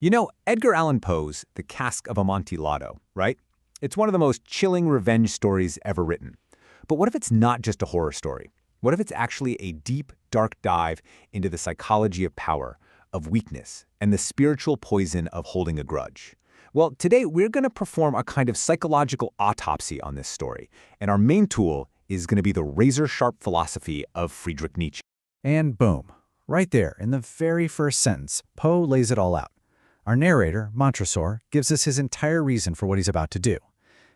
You know, Edgar Allan Poe's The Cask of Amontillado, right? It's one of the most chilling revenge stories ever written. But what if it's not just a horror story? What if it's actually a deep, dark dive into the psychology of power, of weakness, and the spiritual poison of holding a grudge? Well, today we're going to perform a kind of psychological autopsy on this story, and our main tool is going to be the razor-sharp philosophy of Friedrich Nietzsche. And boom, right there, in the very first sentence, Poe lays it all out. Our narrator, Montresor, gives us his entire reason for what he's about to do.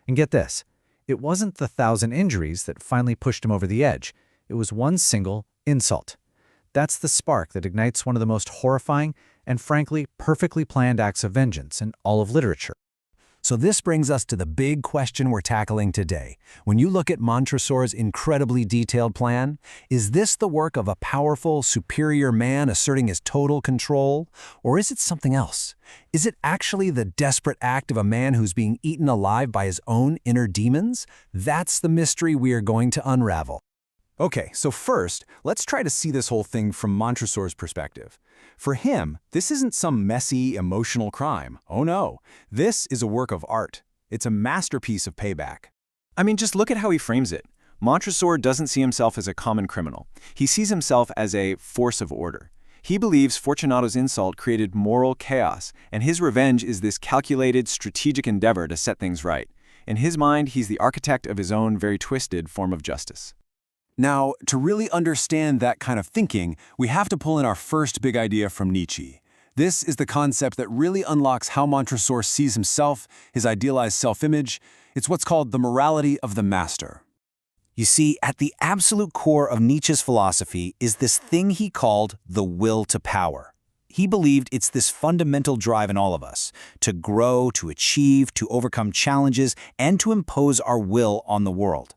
And get this, it wasn't the 1,000 injuries that finally pushed him over the edge. It was one single insult. That's the spark that ignites one of the most horrifying and, frankly, perfectly planned acts of vengeance in all of literature. So this brings us to the big question we're tackling today. When you look at Montresor's incredibly detailed plan, is this the work of a powerful, superior man asserting his total control? Or is it something else? Is it actually the desperate act of a man who's being eaten alive by his own inner demons? That's the mystery we are going to unravel. Okay, so first, let's try to see this whole thing from Montresor's perspective. For him, this isn't some messy, emotional crime. Oh no, this is a work of art. It's a masterpiece of payback. I mean, just look at how he frames it. Montresor doesn't see himself as a common criminal. He sees himself as a force of order. He believes Fortunato's insult created moral chaos, and his revenge is this calculated, strategic endeavor to set things right. In his mind, he's the architect of his own very twisted form of justice. Now, to really understand that kind of thinking, we have to pull in our first big idea from Nietzsche. This is the concept that really unlocks how Montresor sees himself, his idealized self-image. It's what's called the morality of the master. You see, at the absolute core of Nietzsche's philosophy is this thing he called the will to power. He believed it's this fundamental drive in all of us, to grow, to achieve, to overcome challenges, and to impose our will on the world.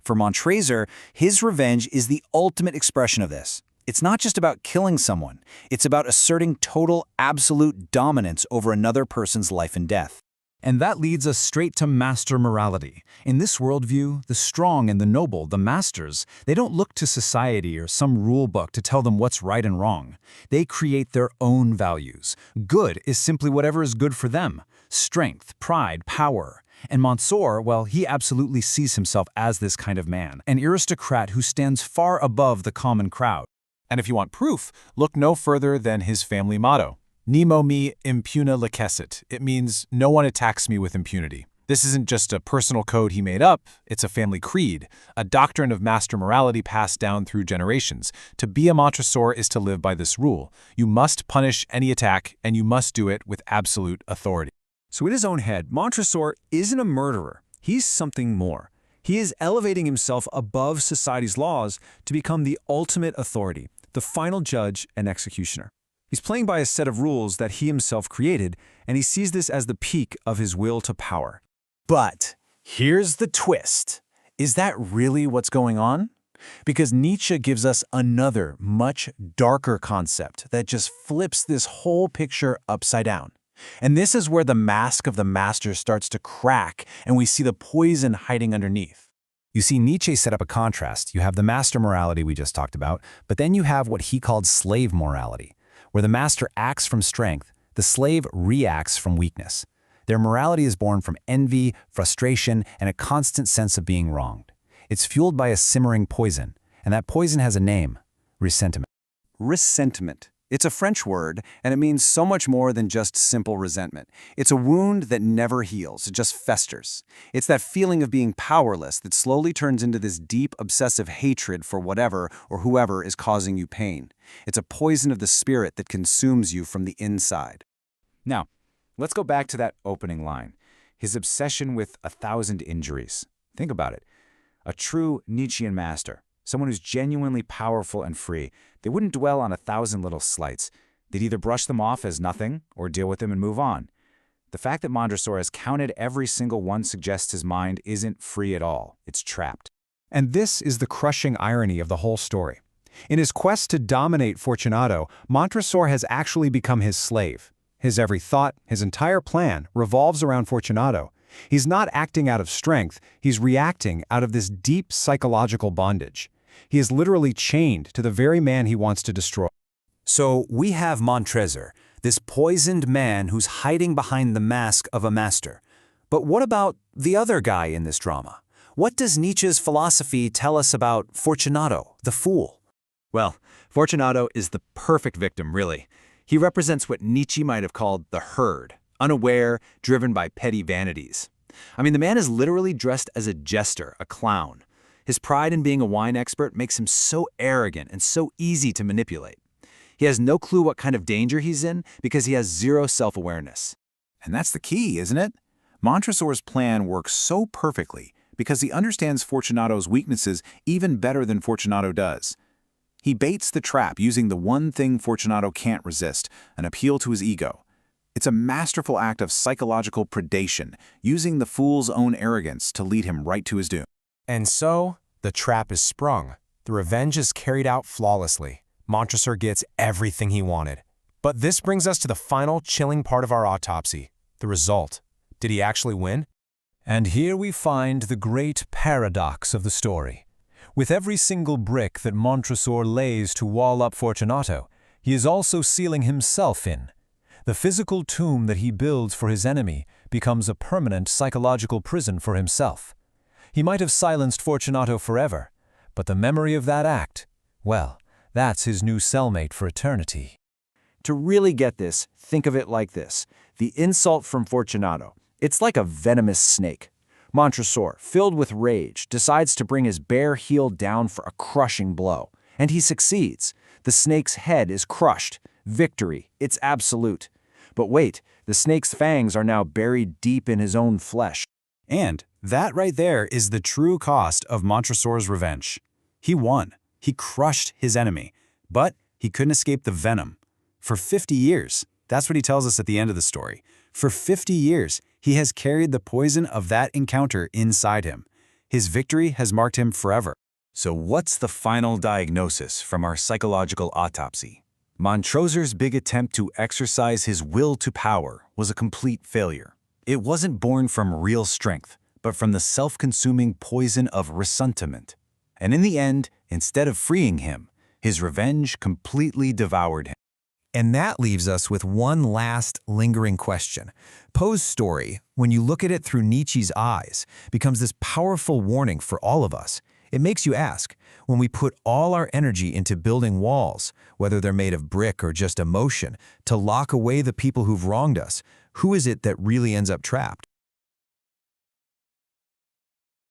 For Montresor, his revenge is the ultimate expression of this. It's not just about killing someone. It's about asserting total, absolute dominance over another person's life and death. And that leads us straight to master morality. In this worldview, the strong and the noble, the masters, they don't look to society or some rule book to tell them what's right and wrong. They create their own values. Good is simply whatever is good for them. Strength, pride, power. And Montresor, well, he absolutely sees himself as this kind of man, an aristocrat who stands far above the common crowd. And if you want proof, look no further than his family motto. Nemo me impuna licessit. It means no one attacks me with impunity. This isn't just a personal code he made up, it's a family creed, a doctrine of master morality passed down through generations. To be a Montresor is to live by this rule. You must punish any attack, and you must do it with absolute authority. So in his own head, Montresor isn't a murderer. He's something more. He is elevating himself above society's laws to become the ultimate authority, the final judge and executioner. He's playing by a set of rules that he himself created, and he sees this as the peak of his will to power. But here's the twist. Is that really what's going on? Because Nietzsche gives us another, much darker concept that just flips this whole picture upside down. And this is where the mask of the master starts to crack, and we see the poison hiding underneath. You see, Nietzsche set up a contrast. You have the master morality we just talked about, but then you have what he called slave morality, where the master acts from strength, the slave reacts from weakness. Their morality is born from envy, frustration, and a constant sense of being wronged. It's fueled by a simmering poison, and that poison has a name: resentment. Resentment. It's a French word, and it means so much more than just simple resentment. It's a wound that never heals, it just festers. It's that feeling of being powerless that slowly turns into this deep, obsessive hatred for whatever or whoever is causing you pain. It's a poison of the spirit that consumes you from the inside. Now, let's go back to that opening line. His obsession with 1,000 injuries. Think about it. A true Nietzschean master. Someone who's genuinely powerful and free. They wouldn't dwell on 1,000 little slights. They'd either brush them off as nothing or deal with them and move on. The fact that Montresor has counted every single one suggests his mind isn't free at all. It's trapped. And this is the crushing irony of the whole story. In his quest to dominate Fortunato, Montresor has actually become his slave. His every thought, his entire plan, revolves around Fortunato. He's not acting out of strength, he's reacting out of this deep psychological bondage. He is literally chained to the very man he wants to destroy. So we have Montresor, this poisoned man who's hiding behind the mask of a master. But what about the other guy in this drama? What does Nietzsche's philosophy tell us about Fortunato, the fool? Well, Fortunato is the perfect victim, really. He represents what Nietzsche might have called the herd, unaware, driven by petty vanities. I mean, the man is literally dressed as a jester, a clown. His pride in being a wine expert makes him so arrogant and so easy to manipulate. He has no clue what kind of danger he's in because he has zero self-awareness. And that's the key, isn't it? Montresor's plan works so perfectly because he understands Fortunato's weaknesses even better than Fortunato does. He baits the trap using the one thing Fortunato can't resist, an appeal to his ego. It's a masterful act of psychological predation, using the fool's own arrogance to lead him right to his doom. And so, the trap is sprung. The revenge is carried out flawlessly. Montresor gets everything he wanted. But this brings us to the final chilling part of our autopsy, the result. Did he actually win? And here we find the great paradox of the story. With every single brick that Montresor lays to wall up Fortunato, he is also sealing himself in. The physical tomb that he builds for his enemy becomes a permanent psychological prison for himself. He might have silenced Fortunato forever, but the memory of that act, well, that's his new cellmate for eternity. To really get this, think of it like this. The insult from Fortunato, it's like a venomous snake. Montresor, filled with rage, decides to bring his bare heel down for a crushing blow. And he succeeds. The snake's head is crushed. Victory, it's absolute. But wait, the snake's fangs are now buried deep in his own flesh. And that right there is the true cost of Montresor's revenge. He won. He crushed his enemy. But he couldn't escape the venom. For 50 years, that's what he tells us at the end of the story. For 50 years, he has carried the poison of that encounter inside him. His victory has marked him forever. So what's the final diagnosis from our psychological autopsy? Montresor's big attempt to exercise his will to power was a complete failure. It wasn't born from real strength, but from the self-consuming poison of ressentiment. And in the end, instead of freeing him, his revenge completely devoured him. And that leaves us with one last lingering question. Poe's story, when you look at it through Nietzsche's eyes, becomes this powerful warning for all of us. It makes you ask, when we put all our energy into building walls, whether they're made of brick or just emotion, to lock away the people who've wronged us, who is it that really ends up trapped?